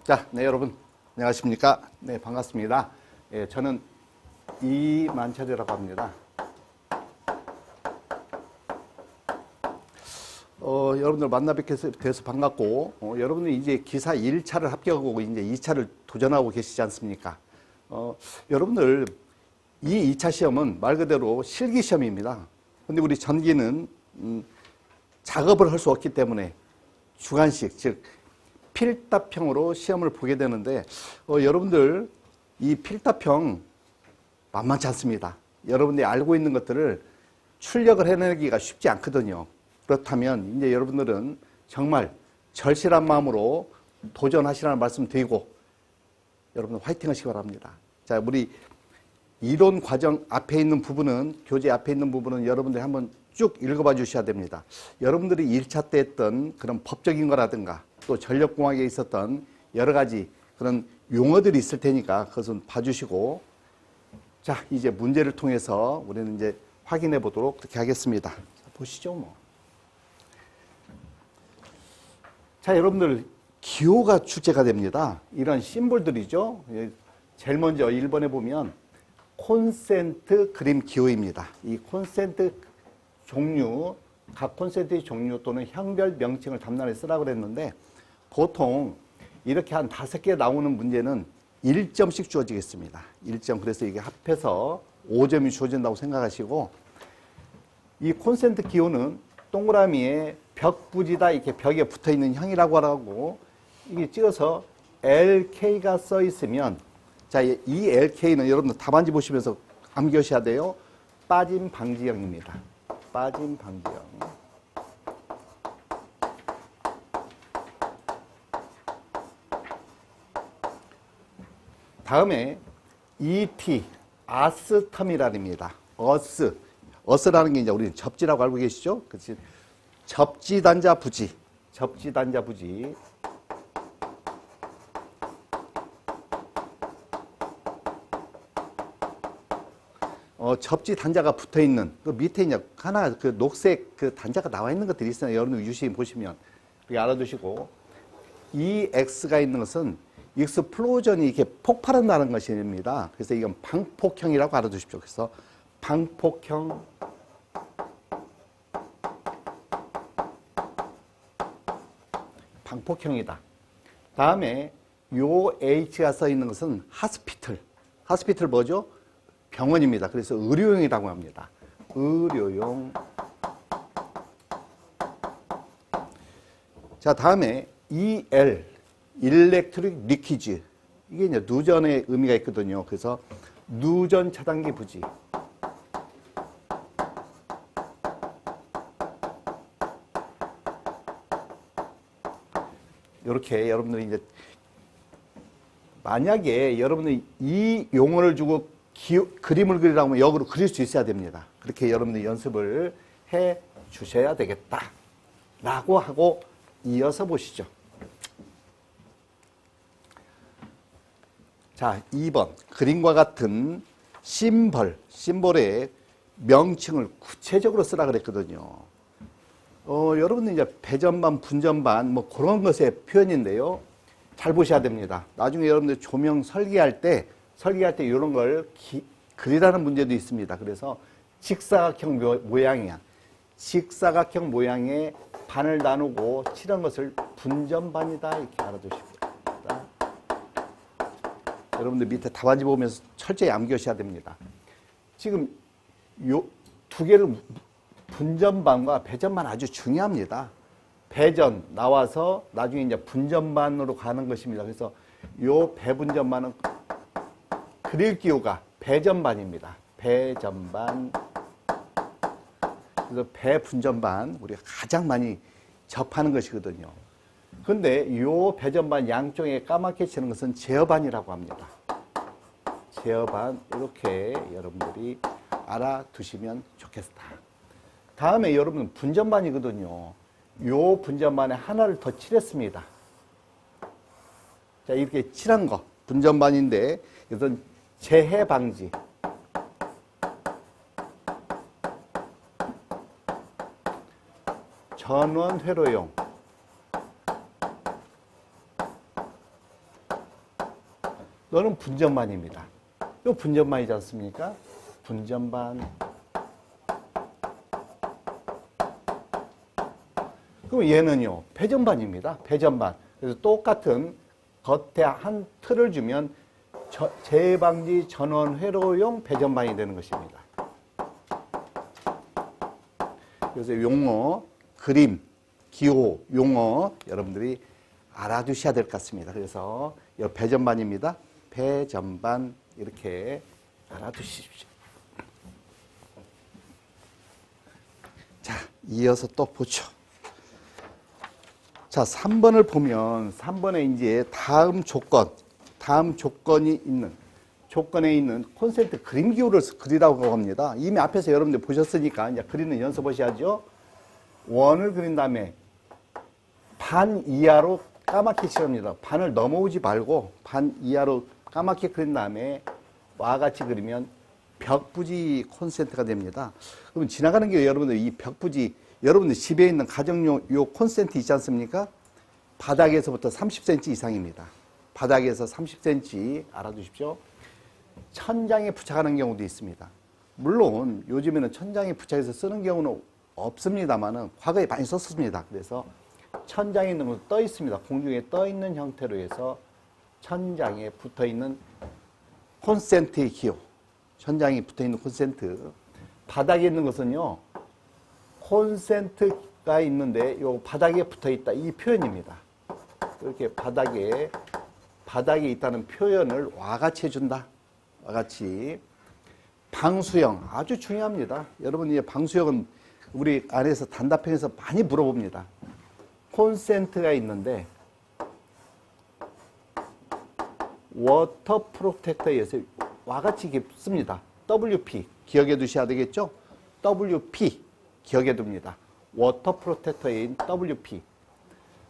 자, 네, 여러분. 안녕하십니까. 네, 반갑습니다. 예, 저는 이만철이라고 합니다. 여러분들 만나 뵙게 돼서 반갑고, 여러분들 이제 기사 1차를 합격하고 이제 2차를 도전하고 계시지 않습니까? 여러분들 이 2차 시험은 말 그대로 실기 시험입니다. 근데 우리 전기는, 작업을 할 수 없기 때문에 주관식, 즉, 필답형으로 시험을 보게 되는데, 여러분들 이 필답형 만만치 않습니다. 여러분들이 알고 있는 것들을 출력을 해내기가 쉽지 않거든요. 그렇다면 이제 여러분들은 정말 절실한 마음으로 도전하시라는 말씀 드리고, 여러분들 화이팅 하시기 바랍니다. 자, 우리 이론 과정 앞에 있는 부분은, 교재 앞에 있는 부분은 여러분들이 한번 쭉 읽어봐 주셔야 됩니다. 여러분들이 1차 때 했던 그런 법적인 거라든가 또 전력공학에 있었던 여러 가지 그런 용어들이 있을 테니까 그것은 봐주시고, 자, 이제 문제를 통해서 우리는 이제 확인해 보도록 그렇게 하겠습니다. 자, 보시죠, 뭐. 자, 여러분들 기호가 출제가 됩니다. 이런 심볼들이죠. 제일 먼저 1번에 보면 콘센트 그림 기호입니다. 이 콘센트 종류, 각 콘센트의 종류 또는 형별 명칭을 담란에 쓰라고 그랬는데, 보통 이렇게 한 5개 나오는 문제는 1점씩 주어지겠습니다. 1점. 그래서 이게 합해서 5점이 주어진다고 생각하시고, 이 콘센트 기호는 동그라미에 벽 부지다 이렇게 벽에 붙어 있는 형이라고 하고, 이게 찍어서 LK가 써 있으면, 자, 이 LK는 여러분들 답안지 보시면서 암기하셔야 돼요. 빠짐 방지형입니다. 빠짐 방지형. 다음에 ET, 아스터미랄입니다. 어스라는 게 이제 우리는 접지라고 알고 계시죠? 그렇지? 접지단자 부지, 접지단자 부지. 접지 단자가 붙어 있는 그 밑에 이제 하나 그 녹색 그 단자가 나와 있는 것들이 있어요. 여러분 유시히 보시면 그게 알아두시고, 이 X가 있는 것은 익스플로전이 이렇게 폭발한다는 것입니다. 그래서 이건 방폭형이라고 알아두십시오. 그래서 방폭형, 방폭형이다. 다음에 요 H가 써 있는 것은 하스피틀. 하스피틀 뭐죠? 병원입니다. 그래서 의료용이라고 합니다. 의료용. 자, 다음에 EL, 일렉트릭 리퀴즈. 이게 이제 누전의 의미가 있거든요. 그래서 누전 차단기 부지. 이렇게 여러분들이 이제 만약에 여러분들이 이 용어를 주고 그림을 그리라고 하면 역으로 그릴 수 있어야 됩니다. 그렇게 여러분들이 연습을 해 주셔야 되겠다 라고 하고 이어서 보시죠. 자, 2번 그림과 같은 심볼의 명칭을 구체적으로 쓰라 그랬거든요. 여러분들 이제 배전반, 분전반 뭐 그런 것의 표현인데요. 잘 보셔야 됩니다. 나중에 여러분들 조명 설계할 때 이런 걸 그리라는 문제도 있습니다. 그래서 직사각형 모양이야. 직사각형 모양의 반을 나누고 칠한 것을 분전반이다 이렇게 알아두십시오. 여러분들 밑에 답안지 보면서 철저히 암기하셔야 됩니다. 지금 요 두 개를 분전반과 배전반 아주 중요합니다. 배전 나와서 나중에 이제 분전반으로 가는 것입니다. 그래서 요 배분전반은 그릴 기호가 배전반입니다. 배전반. 그래서 배분전반 우리가 가장 많이 접하는 것이거든요. 근데 요 배전반 양쪽에 까맣게 치는 것은 제어반이라고 합니다. 제어반 이렇게 여러분들이 알아두시면 좋겠다. 다음에 여러분 분전반이거든요. 요 분전반에 하나를 더 칠했습니다. 자, 이렇게 칠한 거 분전반인데 이것은 재해 방지. 전원 회로용. 너는 분전반입니다. 요 분전반이지 않습니까? 분전반. 그럼 얘는요, 배전반입니다. 배전반. 그래서 똑같은 겉에 한 틀을 주면 재방지 전원 회로용 배전반이 되는 것입니다. 그래서 용어, 그림, 기호, 용어 여러분들이 알아두셔야 될 것 같습니다. 그래서 이 배전반입니다. 배전반 이렇게 알아두십시오. 자, 이어서 또 보죠. 자, 3번을 보면 3번에 이제 다음 조건에 있는 콘센트 그림 기호를 그리라고 합니다. 이미 앞에서 여러분들 보셨으니까 이제 그리는 연습하셔야죠. 원을 그린 다음에 반 이하로 까맣게 칠합니다. 반을 넘어오지 말고 반 이하로 까맣게 그린 다음에 와 같이 그리면 벽부지 콘센트가 됩니다. 그럼 지나가는 게 여러분들 이 벽부지, 여러분들 집에 있는 가정용 요 콘센트 있지 않습니까? 바닥에서부터 30cm 이상입니다. 바닥에서 30cm 알아두십시오. 천장에 부착하는 경우도 있습니다. 물론 요즘에는 천장에 부착해서 쓰는 경우는 없습니다만은 과거에 많이 썼습니다. 그래서 천장에 있는 것도 떠 있습니다. 공중에 떠 있는 형태로 해서 천장에 붙어 있는 콘센트의 기호. 천장에 붙어 있는 콘센트. 바닥에 있는 것은요, 콘센트가 있는데 요 바닥에 붙어 있다. 이 표현입니다. 이렇게 바닥에 있다는 표현을 와 같이 해준다. 와 같이. 방수형 아주 중요합니다. 여러분, 이 방수형은 우리 안에서 단답형에서 많이 물어봅니다. 콘센트가 있는데 워터 프로텍터에서 와 같이 씁니다. WP 기억해 두셔야 되겠죠? WP 기억해 둡니다. 워터 프로텍터인 WP.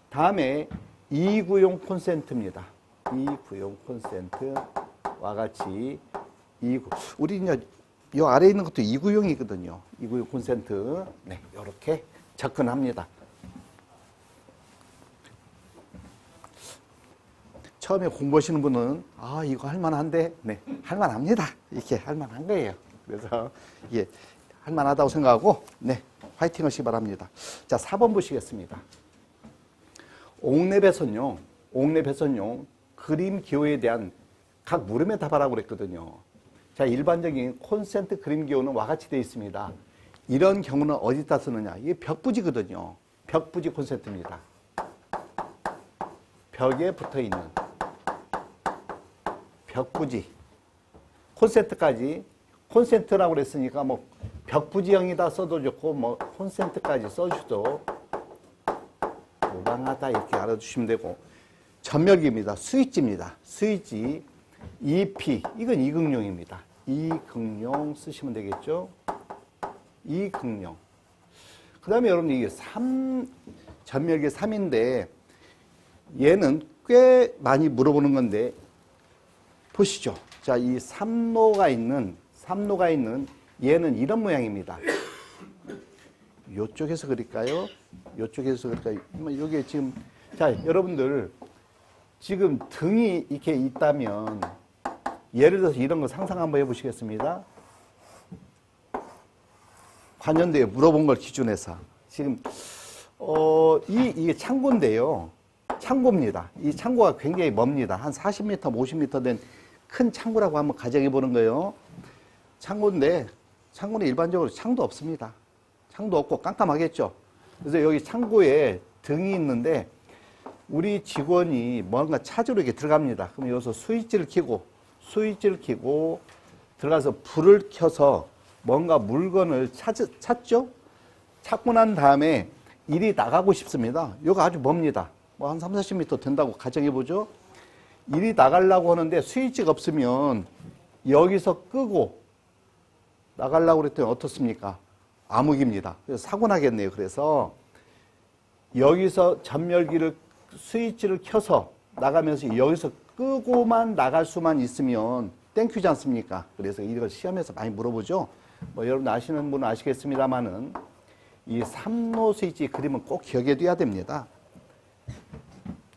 다음에 2구용 콘센트입니다. 2구용 콘센트 와 같이 2구. 우리 이제 이 아래에 있는 것도 2구용이거든요. 2구용 콘센트. 네, 이렇게 접근합니다. 처음에 공부하시는 분은 이거 할만한데, 네, 할만합니다. 이렇게 할만한 거예요. 그래서 이게 할만하다고 생각하고, 네, 화이팅 하시기 바랍니다. 자, 4번 보시겠습니다. 옥내배선용 그림 기호에 대한 각 물음에 답하라고 그랬거든요. 자, 일반적인 콘센트 그림 기호는 와 같이 되어 있습니다. 이런 경우는 어디다 쓰느냐? 이게 벽부지거든요. 벽부지 콘센트입니다. 벽에 붙어 있는 벽부지 콘센트까지, 콘센트라고 그랬으니까 뭐 벽부지형이다 써도 좋고 뭐 콘센트까지 써주도 무방하다 이렇게 알아두시면 되고, 전멸기입니다. 스위치입니다. 스위치 EP 이건 이극용입니다. 이극용 쓰시면 되겠죠. 이극용. 그 다음에 여러분 이게 전멸기 3인데 얘는 꽤 많이 물어보는 건데 보시죠. 자, 이 삼로가 있는 얘는 이런 모양입니다. 요쪽에서 그릴까요? 요쪽에서 그릴까요? 여기에 지금, 자, 여러분들 지금 등이 이렇게 있다면 예를 들어서 이런 거 상상 한번 해보시겠습니다. 관연대에 물어본 걸 기준해서 지금 이게 창고인데요. 창고입니다. 이 창고가 굉장히 멉니다. 한 40m, 50m 된 큰 창고라고 한번 가정해 보는 거예요. 창고인데 창고는 일반적으로 창도 없습니다. 창도 없고 깜깜하겠죠. 그래서 여기 창고에 등이 있는데 우리 직원이 뭔가 찾으러 이렇게 들어갑니다. 그럼 여기서 스위치를 켜고 들어가서 불을 켜서 뭔가 물건을 찾죠? 찾고 난 다음에 일이 나가고 싶습니다. 여기가 아주 멉니다. 뭐 한 30-40m 된다고 가정해보죠. 일이 나가려고 하는데 스위치가 없으면 여기서 끄고 나가려고 그랬더니 어떻습니까? 암흑입니다. 그래서 사고 나겠네요. 그래서 여기서 전멸기를 스위치를 켜서 나가면서 여기서 끄고만 나갈 수만 있으면 땡큐지 않습니까? 그래서 이걸 시험에서 많이 물어보죠. 뭐 여러분 아시는 분은 아시겠습니다만은 이 3로 스위치 그림은 꼭 기억해 둬야 됩니다.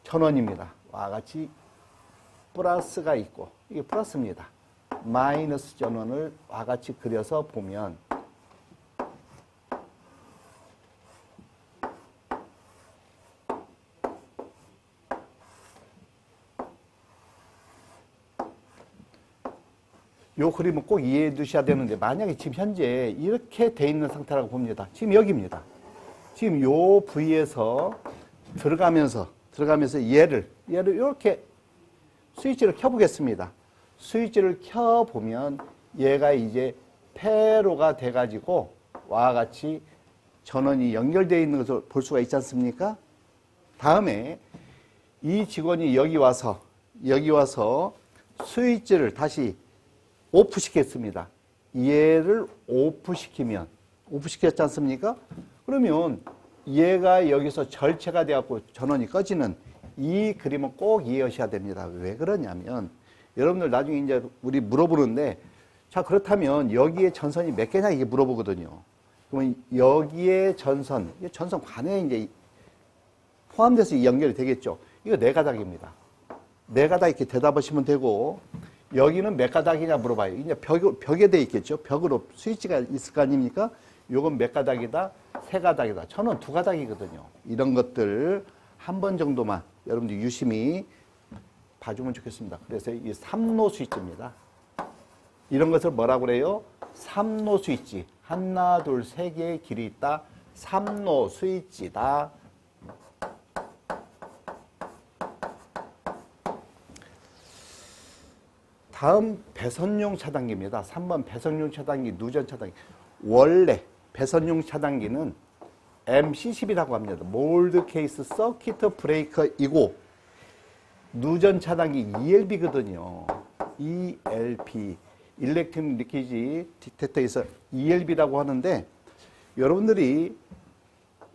1000원입니다. 와 같이 플러스가 있고 이게 플러스입니다. 마이너스 전원을 와 같이 그려서 보면 요 그림은 꼭 이해해 두셔야 되는데 만약에 지금 현재 이렇게 돼 있는 상태라고 봅니다. 지금 여기입니다. 지금 요 부위에서 들어가면서 얘를 이렇게 스위치를 켜보겠습니다. 스위치를 켜보면 얘가 이제 폐로가 돼가지고 와 같이 전원이 연결되어 있는 것을 볼 수가 있지 않습니까? 다음에 이 직원이 여기 와서 스위치를 다시 오프 시켰습니다. 얘를 오프시켰지 않습니까? 그러면 얘가 여기서 절체가 되어갖고 전원이 꺼지는 이 그림은 꼭 이해하셔야 됩니다. 왜 그러냐면 여러분들 나중에 이제 우리 물어보는데 자 그렇다면 여기에 전선이 몇 개냐 이게 물어보거든요. 그러면 여기에 전선 관에 이제 포함돼서 연결이 되겠죠. 이거 네 가닥입니다. 네 가닥 이렇게 대답하시면 되고 여기는 몇 가닥이냐 물어봐요. 이제 벽에 돼 있겠죠. 벽으로 스위치가 있을 거 아닙니까? 요건 몇 가닥이다? 세 가닥이다. 저는 두 가닥이거든요. 이런 것들 한 번 정도만 여러분들 유심히 봐주면 좋겠습니다. 그래서 이 3로 스위치입니다. 이런 것을 뭐라고 그래요? 3로 스위치. 하나, 둘, 세 개의 길이 있다. 3로 스위치다. 다음 배선용 차단기입니다. 3번 배선용 차단기, 누전 차단기. 원래 배선용 차단기는 MC10이라고 합니다. 몰드 케이스 서키트 브레이커이고 누전 차단기 ELB거든요. ELB, 일렉트릭 리키지 디텍터에서 ELB라고 하는데 여러분들이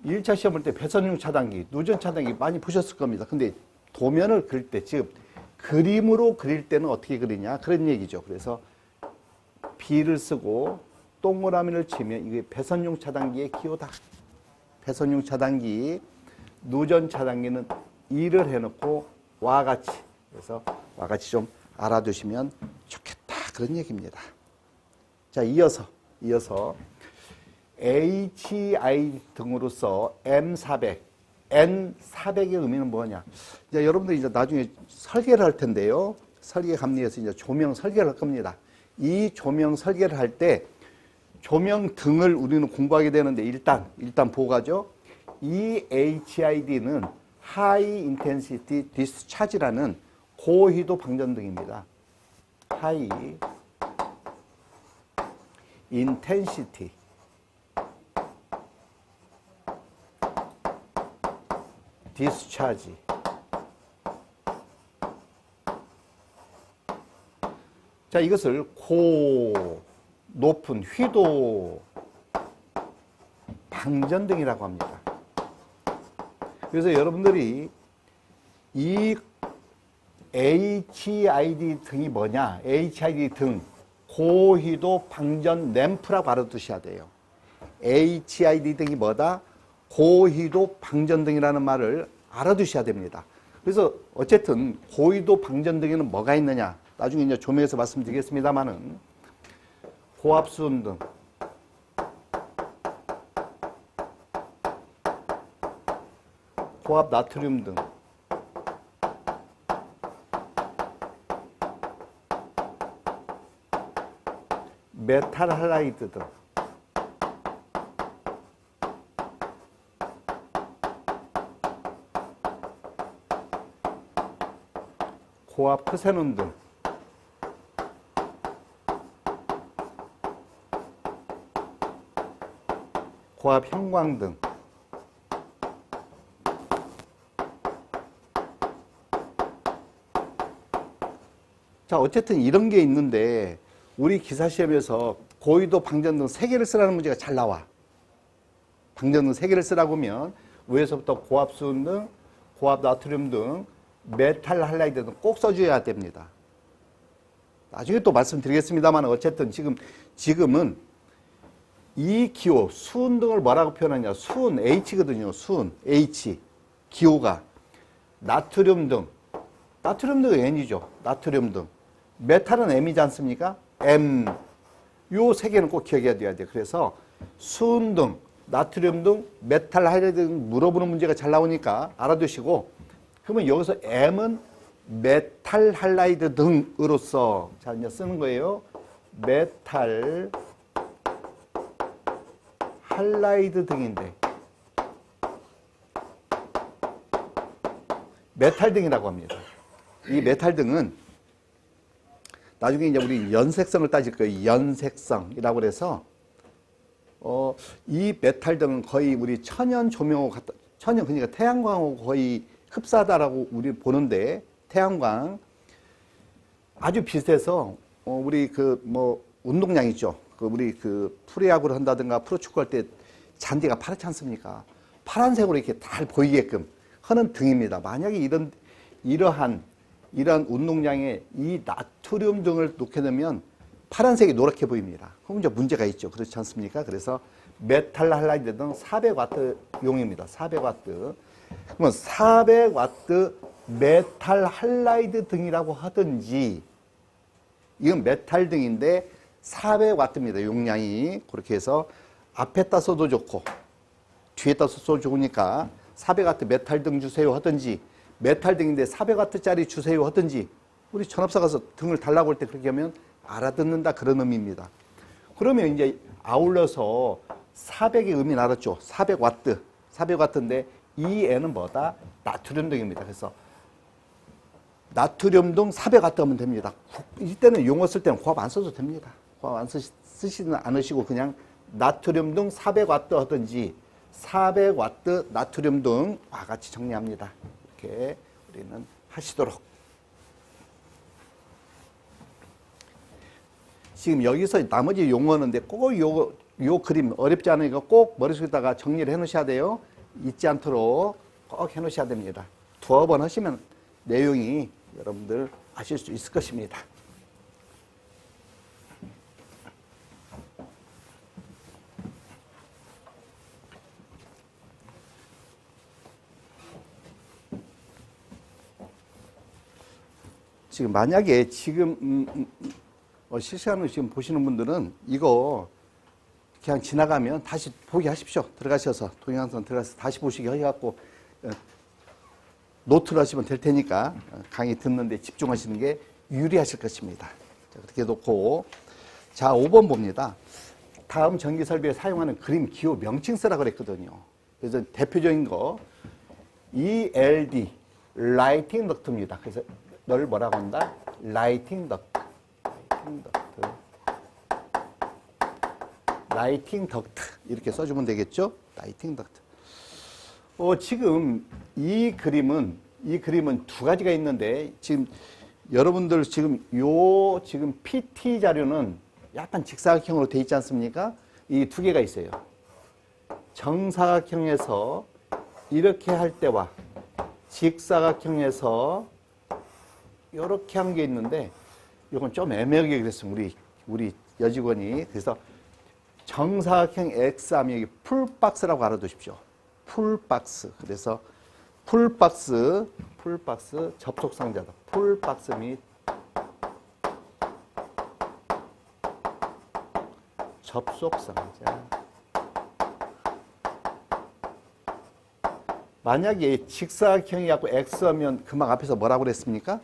1차 시험 볼 때 배선용 차단기, 누전 차단기 많이 보셨을 겁니다. 근데 도면을 그릴 때 지금 그림으로 그릴 때는 어떻게 그리냐 그런 얘기죠. 그래서 B를 쓰고 동그라미를 치면 이게 배선용 차단기의 기호다. 배선용 차단기, 누전 차단기는 E를 해놓고 와 같이 그래서 와 같이 좀 알아두시면 좋겠다 그런 얘기입니다. 자 이어서 HI 등으로서 M400, N400의 의미는 뭐냐? 이제 여러분들이 이제 나중에 설계를 할 텐데요. 설계 감리에서 이제 조명 설계를 할 겁니다. 이 조명 설계를 할 때 조명 등을 우리는 공부하게 되는데 일단 보고 가죠. 이 HID는 High Intensity Discharge라는 고휘도 방전등입니다. High Intensity Discharge. 자, 이것을 높은 휘도 방전등이라고 합니다. 그래서 여러분들이 이 HID 등이 뭐냐? HID 등 고휘도 방전 램프라고 알아두셔야 돼요. HID 등이 뭐다? 고휘도 방전등이라는 말을 알아두셔야 됩니다. 그래서 어쨌든 고휘도 방전등에는 뭐가 있느냐? 나중에 이제 조명에서 말씀드리겠습니다만은 고압수은등, 고압 나트륨 등, 메탈 할라이드 등, 고압 크세논 등, 고압 형광 등, 자 어쨌든 이런 게 있는데 우리 기사시험에서 고휘도 방전등 3개를 쓰라는 문제가 잘 나와. 방전등 3개를 쓰라고 하면 위에서부터 고압수은 등, 고압 나트륨 등, 메탈 할라이드 등 꼭 써줘야 됩니다. 나중에 또 말씀드리겠습니다만 어쨌든 지금은 이 기호, 수은 등을 뭐라고 표현하냐. 수은 H거든요. 수은 H. 기호가 나트륨 등 나트륨 등 N이죠. 나트륨 등. 메탈은 M이지 않습니까? M. 요 세 개는 꼭 기억해야 돼요. 그래서 수은 등, 나트륨 등, 메탈 하이드 등 물어보는 문제가 잘 나오니까 알아두시고, 그러면 여기서 M은 메탈 할라이드 등으로서 자 이제 쓰는 거예요. 메탈 할라이드 등인데 메탈 등이라고 합니다. 이 메탈 등은 나중에 이제 우리 연색성을 따질 거예요. 연색성이라고 그래서 이 메탈 등은 거의 우리 천연 조명하고 같다. 천연 그러니까 태양광하고 거의 흡사하다라고 우리 보는데 태양광 아주 비슷해서 우리 그 뭐 운동량 있죠. 그 우리 그 프로야구를 한다든가 프로축구 할 때 잔디가 파랗지 않습니까? 파란색으로 이렇게 잘 보이게끔 하는 등입니다. 만약에 이러한 운동량에 이 나트륨 등을 놓게 되면 파란색이 노랗게 보입니다. 그럼 이제 문제가 있죠. 그렇지 않습니까? 그래서 메탈 할라이드 등 400와트 용입니다. 400와트. 그러면 400와트 메탈 할라이드 등이라고 하든지 이건 메탈 등인데 400와트입니다. 용량이. 그렇게 해서 앞에다 써도 좋고 뒤에다 써도 좋으니까 400와트 메탈 등 주세요 하든지 메탈 등인데 400와트짜리 주세요 하든지 우리 전업사 가서 등을 달라고 할 때 그렇게 하면 알아듣는다 그런 의미입니다. 그러면 이제 아울러서 400의 의미 알았죠. 400와트. 400와트인데 이 N은 뭐다? 나트륨 등입니다. 그래서 나트륨 등 400와트 하면 됩니다. 이때는 용어 쓸 때는 고압 안 써도 됩니다. 고압 안 쓰시는 않으시고 그냥 나트륨 등 400와트 하든지 400와트 나트륨 등과 같이 정리합니다. 이렇게 우리는 하시도록. 지금 여기서 나머지 용어는데 꼭 요 그림 어렵지 않으니까 꼭 머릿속에다가 정리를 해 놓으셔야 돼요. 잊지 않도록 꼭 해 놓으셔야 됩니다. 두어 번 하시면 내용이 여러분들 아실 수 있을 것입니다. 지금 만약에 지금 실시간으로 지금 보시는 분들은 이거 그냥 지나가면 다시 보기 하십시오. 들어가셔서 동영상 들어가서 다시 보시기 해갖고 노트를 하시면 될 테니까 강의 듣는데 집중하시는 게 유리하실 것입니다. 자, 그렇게 놓고 자 5번 봅니다. 다음 전기 설비에 사용하는 그림 기호 명칭 쓰라 그랬거든요. 그래서 대표적인 거 ELD 라이팅 덕트입니다. 그래서 널 뭐라고 한다? 라이팅 덕트. 라이팅 덕트 이렇게 써주면 되겠죠? 라이팅 덕트. 지금 이 그림은 두 가지가 있는데 지금 여러분들 지금 PT 자료는 약간 직사각형으로 돼 있지 않습니까? 이 두 개가 있어요. 정사각형에서 이렇게 할 때와 직사각형에서 이렇게 한 게 있는데 이건 좀 애매하게 그랬어요. 우리 여직원이. 그래서 정사각형 X하면 여기 풀박스라고 알아두십시오. 풀박스. 그래서 풀박스 접속상자다. 풀박스 및 접속상자. 만약에 직사각형이 갖고 X하면 금방 앞에서 뭐라고 그랬습니까?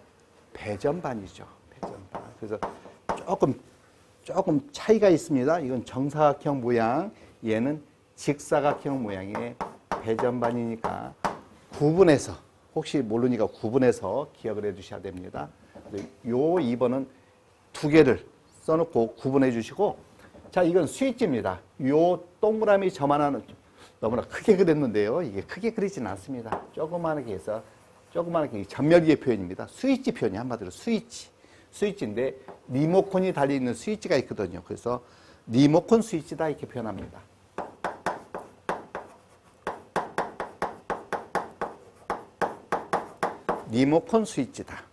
배전반이죠. 배전반. 그래서 조금 차이가 있습니다. 이건 정사각형 모양, 얘는 직사각형 모양의 배전반이니까 구분해서 혹시 모르니까 구분해서 기억을 해 주셔야 됩니다. 요 2번은 두 개를 써놓고 구분해 주시고 자 이건 스위치입니다. 요 동그라미 저만한 너무나 크게 그렸는데요. 이게 크게 그리지는 않습니다. 조그맣게 해서 조그맣게 전멸기의 표현입니다. 스위치 표현이 한마디로 스위치인데 리모컨이 달려있는 스위치가 있거든요. 그래서 리모컨 스위치다 이렇게 표현합니다. 리모컨 스위치다.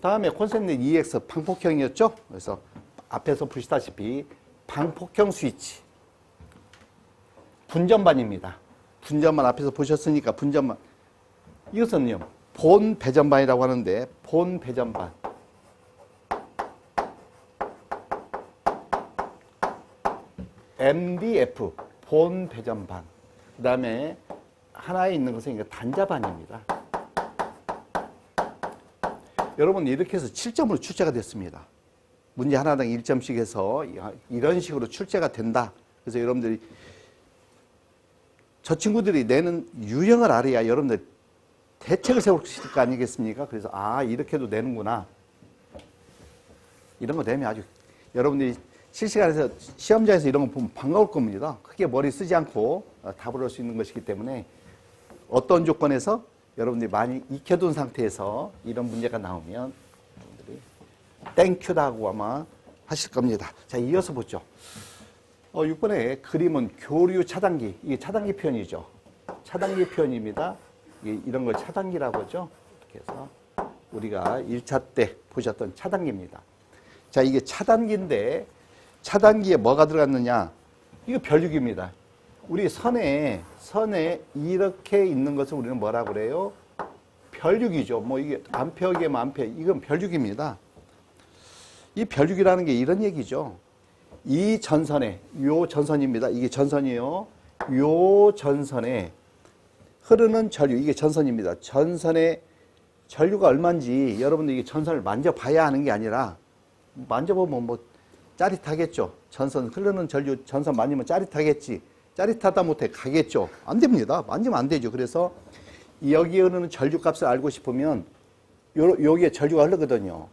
다음에 콘센트 EX 방폭형이었죠. 그래서 앞에서 보시다시피 방폭형 스위치. 분전반입니다. 분전반 앞에서 보셨으니까 분전반. 이것은요. 본 배전반이라고 하는데, 본 배전반. MDF, 본 배전반. 그 다음에 하나에 있는 것은 단자반입니다. 여러분, 이렇게 해서 7점으로 출제가 됐습니다. 문제 하나당 1점씩 해서 이런 식으로 출제가 된다. 그래서 여러분들이, 저 친구들이 내는 유형을 알아야 여러분들 대책을 세울 수 있을 거 아니겠습니까? 그래서, 이렇게도 되는구나. 이런 거 되면 아주 여러분들이 실시간에서 시험장에서 이런 거 보면 반가울 겁니다. 크게 머리 쓰지 않고 답을 할 수 있는 것이기 때문에 어떤 조건에서 여러분들이 많이 익혀둔 상태에서 이런 문제가 나오면 여러분들이 땡큐다 하고 아마 하실 겁니다. 자, 이어서 보죠. 6번에 그림은 교류 차단기. 이게 차단기 표현이죠. 차단기 표현입니다. 이런 걸 차단기라고 하죠. 이렇게 해서 우리가 1차 때 보셨던 차단기입니다. 자, 이게 차단기인데 차단기에 뭐가 들어갔느냐? 이거 별육입니다. 우리 선에 이렇게 있는 것을 우리는 뭐라고 그래요? 별육이죠. 뭐 이게 암페어기에 암페어, 이건 별육입니다. 이 별육이라는 게 이런 얘기죠. 이 전선에, 요 전선입니다. 이게 전선이요. 요 전선에 흐르는 전류, 이게 전선입니다. 전선의 전류가 얼마인지 여러분들 이게 전선을 만져봐야 하는 게 아니라 만져보면 뭐 짜릿하겠죠. 전선 흐르는 전류 전선 만지면 짜릿하겠지. 짜릿하다 못해 가겠죠. 안 됩니다. 만지면 안 되죠. 그래서 여기에 흐르는 전류 값을 알고 싶으면 여기에 전류가 흐르거든요.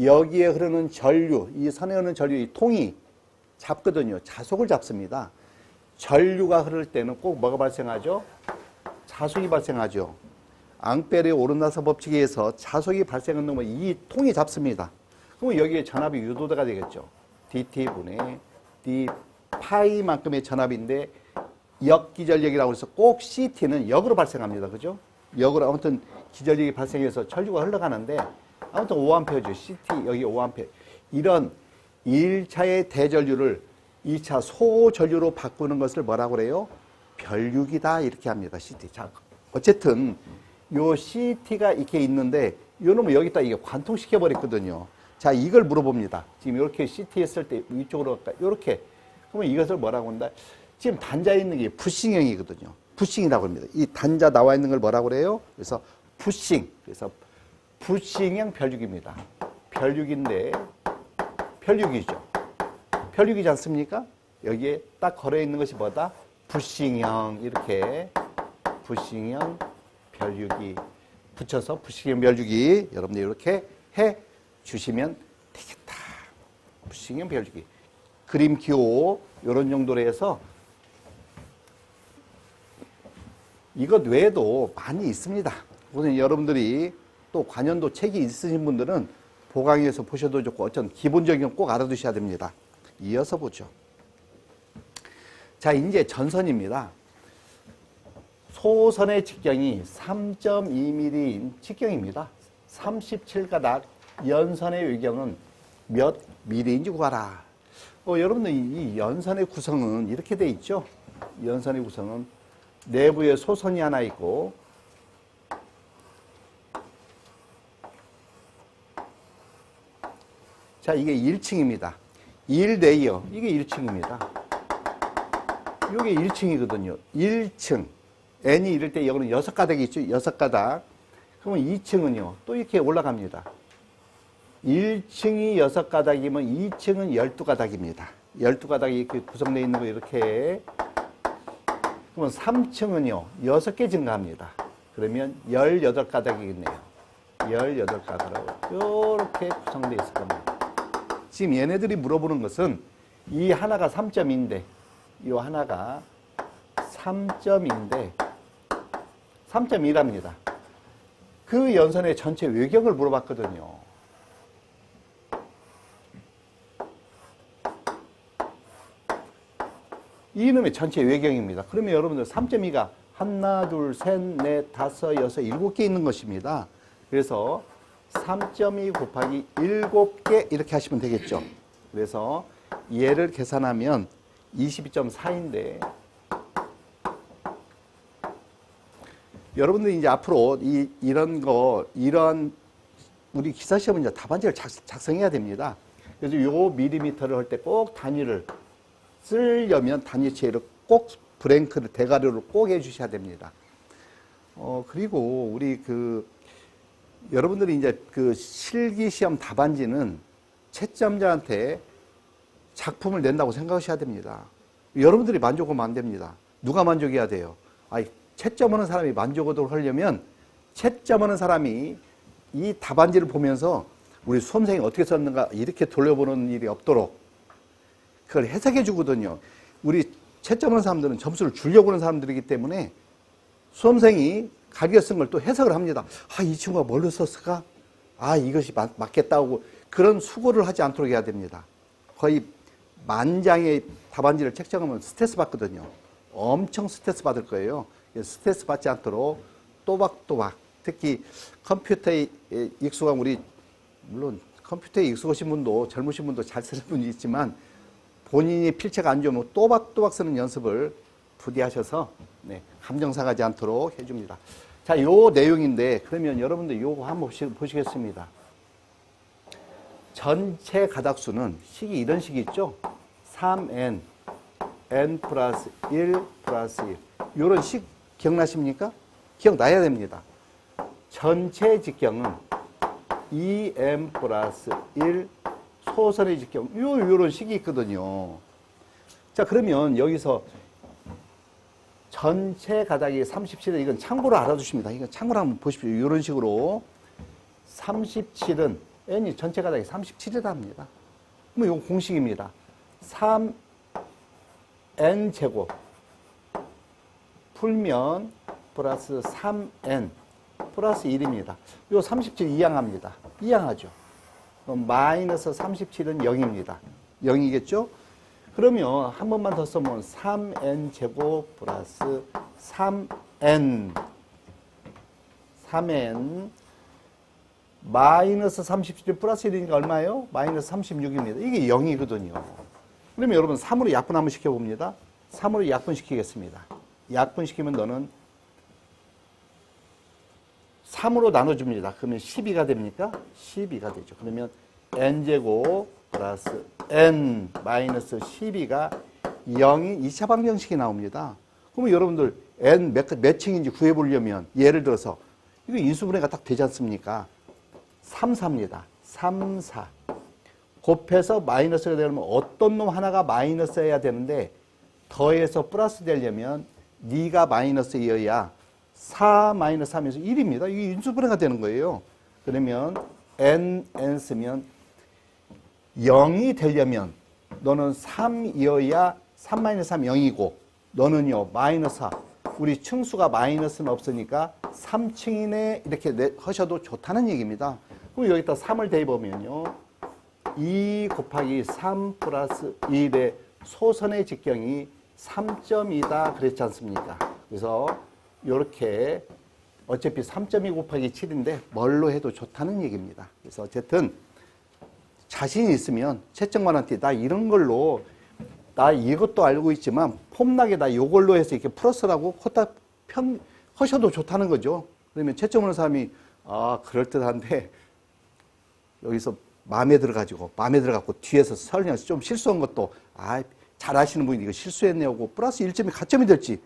여기에 흐르는 전류, 이 선에 흐르는 전류, 이 통이 잡거든요. 자속을 잡습니다. 전류가 흐를 때는 꼭 뭐가 발생하죠? 자속이 발생하죠. 앙페르의 오르나서 법칙에 의해서 자속이 발생하는 건 이 통이 잡습니다. 그러면 여기에 전압이 유도가 되겠죠. dt분의 d 파이만큼의 전압인데 역기전력이라고 해서 꼭 CT는 역으로 발생합니다. 그죠? 역으로 아무튼 기전력이 발생해서 전류가 흘러가는데 아무튼 5A죠. CT 여기 5A. 이런 1차의 대전류를 2차 소전류로 바꾸는 것을 뭐라고 그래요? 별육이다 이렇게 합니다. CT. 자, 어쨌든 요 CT가 이렇게 있는데 요놈은 여기다 이게 관통시켜 버렸거든요. 자, 이걸 물어봅니다. 지금 이렇게 CT 했을 때 이쪽으로 갈까? 이렇게. 그러면 이것을 뭐라고 한다? 지금 단자에 있는 게 푸싱형이거든요. 푸싱이라고 합니다. 이 단자 나와 있는 걸 뭐라고 그래요? 그래서 푸싱. 그래서 푸싱형 별육입니다. 별육인데 별육이죠. 별육이지 않습니까? 여기에 딱 걸어 있는 것이 뭐다? 푸싱형. 이렇게 푸싱형 별육이 붙여서 푸싱형 별육이 여러분들 이렇게 해 주시면 되겠다. 푸싱형 별육이. 그림 기호 이런 정도로 해서 이것 외에도 많이 있습니다. 우선 여러분들이 또 관연도 책이 있으신 분들은 보강해서 보셔도 좋고 어떤 기본적인 건 꼭 알아두셔야 됩니다. 이어서 보죠. 자, 이제 전선입니다. 소선의 직경이 3.2mm인 직경입니다. 37가닥 연선의 외경은 몇 mm인지 구하라. 여러분들 이 연선의 구성은 이렇게 돼 있죠. 연선의 구성은 내부에 소선이 하나 있고 자, 이게 1층입니다. 1레이어, 이게 1층입니다. 이게 1층이거든요. 1층. n이 이럴 때 여기는 6가닥이 있죠. 6가닥. 그러면 2층은요. 또 이렇게 올라갑니다. 1층이 6가닥이면 2층은 12가닥입니다. 12가닥이 이렇게 구성되어 있는 거 이렇게. 그러면 3층은요. 6개 증가합니다. 그러면 18가닥이겠네요. 18가닥으로 이렇게 구성되어 있을 겁니다. 지금 얘네들이 물어보는 것은 이 하나가 3점인데 이 하나가 3점인데 3.2랍니다. 그 연선의 전체 외경을 물어봤거든요. 이놈의 전체 외경입니다. 그러면 여러분들 3.2가 하나, 둘, 셋, 넷, 다섯, 여섯, 7개 있는 것입니다. 그래서 3.2 곱하기 7개 이렇게 하시면 되겠죠. 그래서 얘를 계산하면 22.4인데 여러분들이 이제 앞으로 이런 우리 기사시험은 이제 답안지를 작성해야 됩니다. 그래서 요 밀리미터를 할 때 꼭 단위를 쓰려면 단위체를 꼭 브랭크를 대가리로 꼭 해주셔야 됩니다. 그리고 우리 여러분들이 이제 실기시험 답안지는 채점자한테 작품을 낸다고 생각하셔야 됩니다. 여러분들이 만족하면 안 됩니다. 누가 만족해야 돼요? 채점하는 사람이 만족하도록 하려면 채점하는 사람이 이 답안지를 보면서 우리 수험생이 어떻게 썼는가 이렇게 돌려보는 일이 없도록 그걸 해석해 주거든요. 우리 채점하는 사람들은 점수를 주려고 하는 사람들이기 때문에 수험생이 가르쳐 쓴 걸 또 해석을 합니다. 이 친구가 뭘로 썼을까? 이것이 맞겠다고 그런 수고를 하지 않도록 해야 됩니다. 거의 만장의 답안지를 채점하면 스트레스 받거든요. 엄청 스트레스 받을 거예요. 스트레스 받지 않도록 또박또박 특히 컴퓨터에 익숙한 물론 컴퓨터에 익숙하신 분도 젊으신 분도 잘 쓰는 분이 있지만 본인이 필체가 안 좋으면 또박또박 쓰는 연습을 부디 하셔서 감정 상하지 않도록 해줍니다. 자, 요 내용인데 그러면 여러분들 요거 한번 보시겠습니다. 전체 가닥수는 식이 이런 식이 있죠. 3n, n 플러스 1 플러스 1 요런 식 기억나십니까? 기억나야 됩니다. 전체 직경은 2m 플러스 1 소선의 직경 요런 식이 있거든요. 자, 그러면 여기서 전체 가닥이 37은 이건 참고로 알아두십니다. 이건 참고로 한번 보십시오. 이런 식으로 37은 n이 전체 가닥이 37이다 합니다. 그럼 이건 공식입니다. 3n 제곱 풀면 플러스 3n 플러스 1입니다. 요 37 이항합니다. 이항하죠. 그럼 마이너스 37은 0입니다. 0이겠죠? 그러면 한 번만 더 써보면 3n 제곱 플러스 3n 마이너스 37 플러스 1이니까 얼마예요? 마이너스 36입니다. 이게 0이거든요. 그러면 여러분 3으로 약분 한번 시켜봅니다. 3으로 약분시키겠습니다. 약분시키면 너는 3으로 나눠줍니다. 그러면 12가 됩니까? 12가 되죠. 그러면 n제곱 플러스 n 마이너스 12가 0이 2차 방정식이 나옵니다. 그러면 여러분들 n 몇 층인지 구해보려면 예를 들어서 이거 인수분해가 딱 되지 않습니까? 3, 4입니다. 3, 4 곱해서 마이너스가 되려면 어떤 놈 하나가 마이너스여야 되는데 더해서 플러스 되려면 네가 마이너스여야 4 마이너스 3에서 1입니다. 이게 인수분해가 되는 거예요. 그러면 n 쓰면 0이 되려면 너는 3이어야 3 마이너스 3 0이고 너는요 마이너스 4 우리 층수가 마이너스는 없으니까 3층이네 이렇게 하셔도 좋다는 얘기입니다. 그럼 여기다 3을 대입하면요 2 곱하기 3 플러스 1의 소선의 직경이 3점이다 그랬지 않습니까? 그래서 이렇게 어차피 3.2 곱하기 7인데 뭘로 해도 좋다는 얘기입니다. 그래서 어쨌든 자신이 있으면 채점관한테 나 이런 걸로 나 이것도 알고 있지만 폼나게 나 이걸로 해서 이렇게 플러스라고 코딱 하셔도 좋다는 거죠. 그러면 채점하는 사람이 그럴듯한데 여기서 마음에 들어갖고 뒤에서 설령 좀 실수한 것도 잘 아시는 분이 이거 실수했네 하고 플러스 1점이 가점이 될지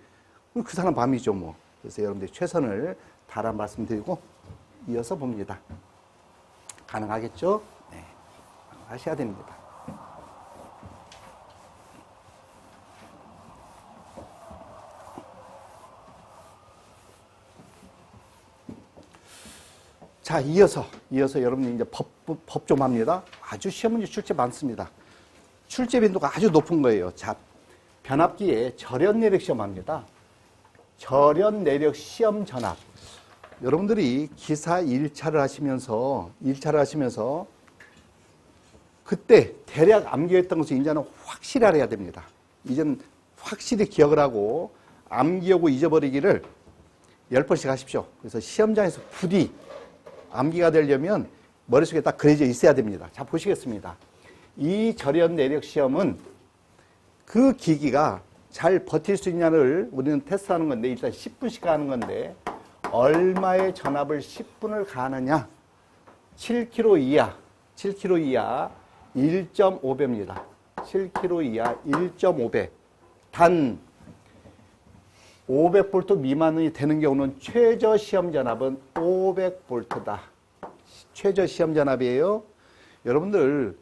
그 사람 밤이죠 뭐. 그래서 여러분들이 최선을 다라 말씀드리고 이어서 봅니다. 가능하겠죠? 네, 하셔야 됩니다. 자, 이어서 여러분이 이제 법 좀 합니다. 아주 시험 문제 출제 많습니다. 출제 빈도가 아주 높은 거예요. 자, 변압기에 절연 내력 시험 합니다. 절연 내력 시험 전압. 여러분들이 기사 1차를 하시면서 그때 대략 암기했던 것을 이제는 확실히 알아야 됩니다. 이제는 확실히 기억을 하고 암기하고 잊어버리기를 10번씩 하십시오. 그래서 시험장에서 부디 암기가 되려면 머릿속에 딱 그려져 있어야 됩니다. 자, 보시겠습니다. 이 절연 내력 시험은 그 기기가 잘 버틸 수 있냐를 우리는 테스트하는 건데 일단 10분씩 하는 건데 얼마의 전압을 10분을 가하느냐? 7km 이하 1.5배입니다. 7km 이하 1.5배. 단 500V 미만이 되는 경우는 최저 시험 전압은 500V다. 최저 시험 전압이에요. 여러분들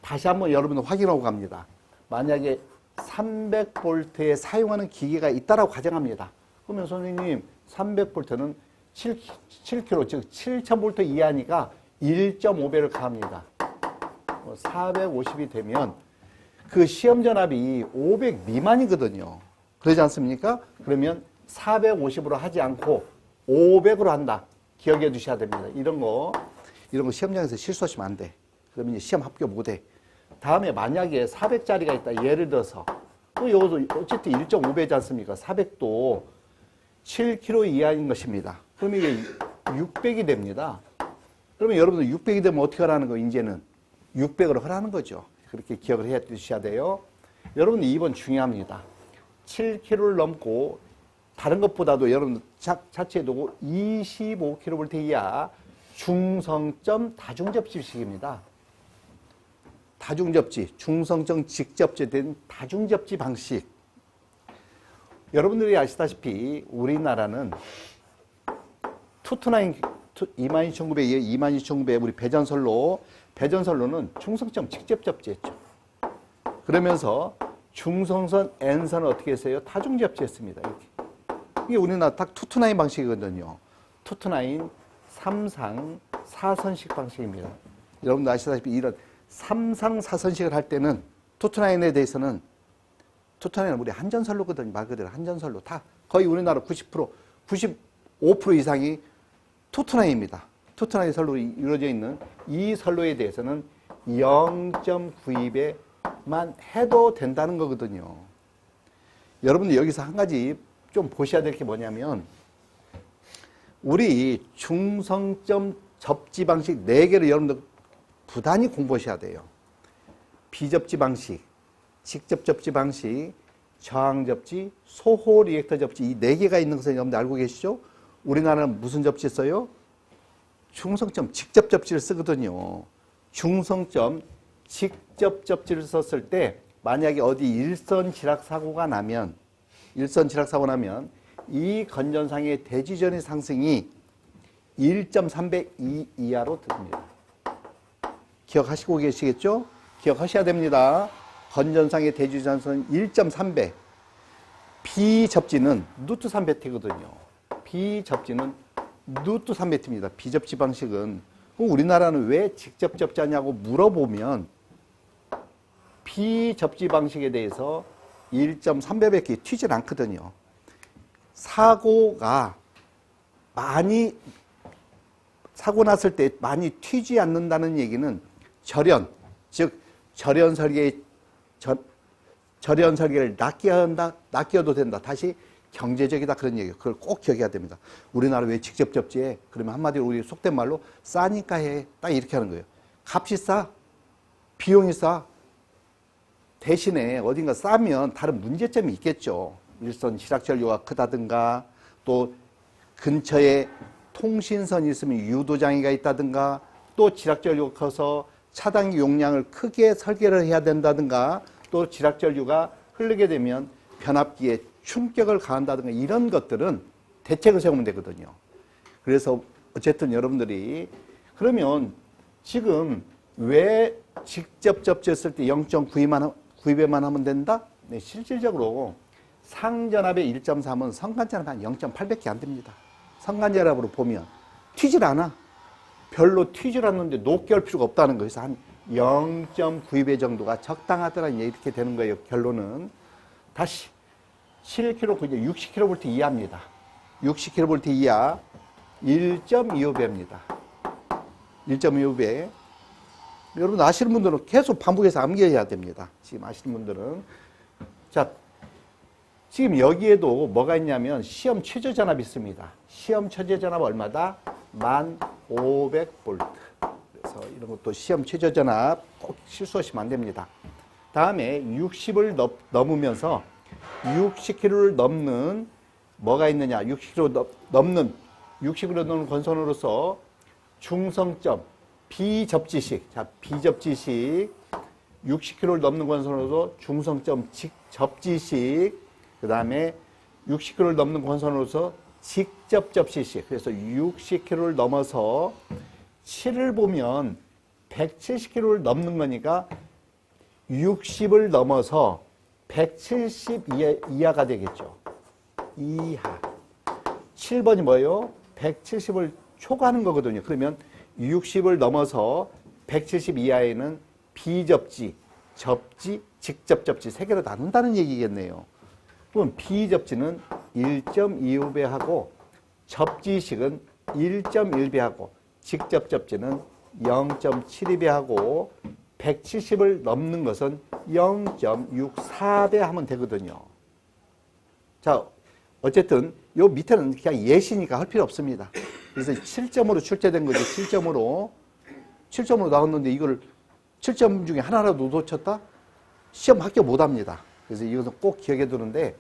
다시 한번 여러분들 확인하고 갑니다. 만약에 300V에 사용하는 기계가 있다라고 가정합니다. 그러면 선생님 300V는 7km 즉 7000V 이하니까 1.5배를 가합니다. 450이 되면 그 시험 전압이 500 미만이거든요. 그러지 않습니까? 그러면 450으로 하지 않고 500으로 한다. 기억해 두셔야 됩니다. 이런 거 시험장에서 실수하시면 안 돼. 그러면 이제 시험 합격 못 해. 다음에 만약에 400짜리가 있다. 예를 들어서 또 이것도 어쨌든 1.5배지 않습니까? 400도 7km 이하인 것입니다. 그러면 이게 600이 됩니다. 그러면 여러분들 600이 되면 어떻게 하라는 거 이제는 600으로 하라는 거죠. 그렇게 기억을 해 두셔야 돼요. 여러분들 2번 중요합니다. 7km를 넘고 다른 것보다도 여러분 자체에 두고 25kV 이하 중성점 다중접지식입니다. 다중접지, 중성점 직접제된 다중접지 방식. 여러분들이 아시다시피 우리나라는 22,900에 22,900 우리 배전선로는 중성점 직접 접지했죠. 그러면서 중성선 N선을 어떻게 했어요? 다중 접지했습니다. 이렇게. 이게 우리나라 딱 투투나인 방식이거든요. 투투나인 3상 4선식 방식입니다. 여러분도 아시다시피 이런 3상 4선식을 할 때는 투투나인에 대해서는 투투나인은 우리 한전선로거든요. 말 그대로 한전선로. 다 거의 우리나라 90%, 95% 이상이 투투나인입니다. 투투나인 선로로 이루어져 있는 이 선로에 대해서는 0.92배만 해도 된다는 거거든요. 여러분들 여기서 한 가지 좀 보셔야 될 게 뭐냐면 우리 중성점 접지 방식 4개를 여러분들 부단히 공부하셔야 돼요. 비접지 방식, 직접 접지 방식, 저항 접지, 소호 리액터 접지 이 4개가 있는 것을 여러분들 알고 계시죠? 우리나라는 무슨 접지 써요? 중성점 직접 접지를 쓰거든요. 중성점 직접 접지를 썼을 때 만약에 어디 일선 지락 사고가 나면 이 건전상의 대지전의 상승이 1.3배 이하로 듭니다. 기억하시고 계시겠죠? 기억하셔야 됩니다. 건전상의 대지전선 1.3배. 비접지는 누트 3배트거든요. 비접지는 누트 3배트입니다. 비접지 방식은. 우리나라는 왜 직접 접지하냐고 물어보면 비접지 방식에 대해서 1.3배밖에 튀질 않거든요. 사고 났을 때 많이 튀지 않는다는 얘기는 절연, 즉 절연 설계를 낚여도 된다. 다시 경제적이다 그런 얘기예요. 그걸 꼭 기억해야 됩니다. 우리나라 왜 직접 접지해? 그러면 한마디로 우리 속된 말로 싸니까 해. 딱 이렇게 하는 거예요. 값이 싸, 비용이 싸. 대신에 어딘가 싸면 다른 문제점이 있겠죠. 일선 지락전류가 크다든가 또 근처에 통신선이 있으면 유도장애가 있다든가 또 지락전류가 커서 차단 용량을 크게 설계를 해야 된다든가 또 지락전류가 흐르게 되면 변압기에 충격을 가한다든가 이런 것들은 대책을 세우면 되거든요. 그래서 어쨌든 여러분들이 그러면 지금 왜 직접 접지했을 때 0.92배만 하면 된다? 네, 실질적으로 상전압의 1.3은 성간전압 한 0.8밖에 안 됩니다. 성간전압으로 보면 튀질 않아. 별로 튀질 않는데 높게 할 필요가 없다는 거예요. 그래서 한 0.92배 정도가 적당하더라 이렇게 되는 거예요. 결론은 다시 7kV, 60kV 이하입니다. 60kV 이하 1.25배입니다. 1.25배. 여러분 아시는 분들은 계속 반복해서 암기해야 됩니다. 지금 아시는 분들은. 자, 지금 여기에도 뭐가 있냐면 시험 최저 전압이 있습니다. 시험 최저 전압 얼마다? 1500V. 그래서 이런 것도 시험 최저 전압 꼭 실수하시면 안 됩니다. 다음에 60을 넘으면서 60km를 넘는 뭐가 있느냐? 60km 넘는 60kg 넘는 권선으로서 중성점 비접지식, 자 비접지식 60kg를 넘는 권선으로서 중성점 접지식, 그 다음에 60kg를 넘는 권선으로서 직접 접시식. 그래서 60kg를 넘어서 7을 보면 170kg를 넘는 거니까 60을 넘어서 170 이하가 되겠죠. 이하. 7번이 뭐예요? 170을 초과하는 거거든요. 그러면 60을 넘어서 170 이하에는 비접지, 접지, 직접 접지 세 개로 나눈다는 얘기겠네요. 그럼 비접지는 1.25배하고 접지식은 1.1배하고 직접 접지는 0.72배하고 170을 넘는 것은 0.64배 하면 되거든요. 자, 어쨌든 요 밑에는 그냥 예시니까 할 필요 없습니다. 그래서 7점으로 출제된 거죠. 7점으로 나왔는데 이걸 7점 중에 하나라도 놓쳤다? 시험 합격 못 합니다. 그래서 이것은 꼭 기억해 두는데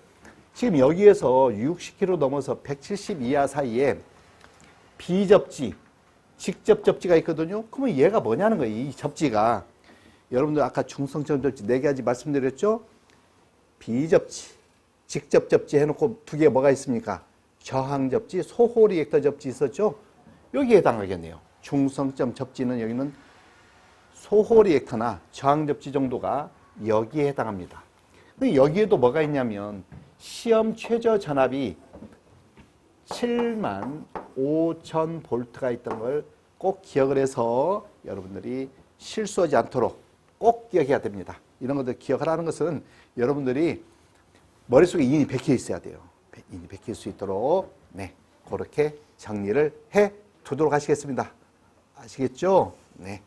지금 여기에서 60kg 넘어서 170 이하 사이에 비접지, 직접 접지가 있거든요. 그러면 얘가 뭐냐는 거예요. 이 접지가. 여러분들 아까 중성점 접지 4가지 말씀드렸죠? 비접지, 직접 접지 해놓고 2개 뭐가 있습니까? 저항 접지, 소호 리액터 접지 있었죠? 여기에 해당하겠네요. 중성점 접지는 여기는 소호 리액터나 저항 접지 정도가 여기에 해당합니다. 근데 여기에도 뭐가 있냐면 시험 최저 전압이 75,000V가 있던 걸 꼭 기억을 해서 여러분들이 실수하지 않도록 꼭 기억해야 됩니다. 이런 것들 기억하라는 것은 여러분들이 머릿속에 인이 박혀 있어야 돼요. 인이 박힐 수 있도록 네, 그렇게 정리를 해 두도록 하시겠습니다. 아시겠죠? 네.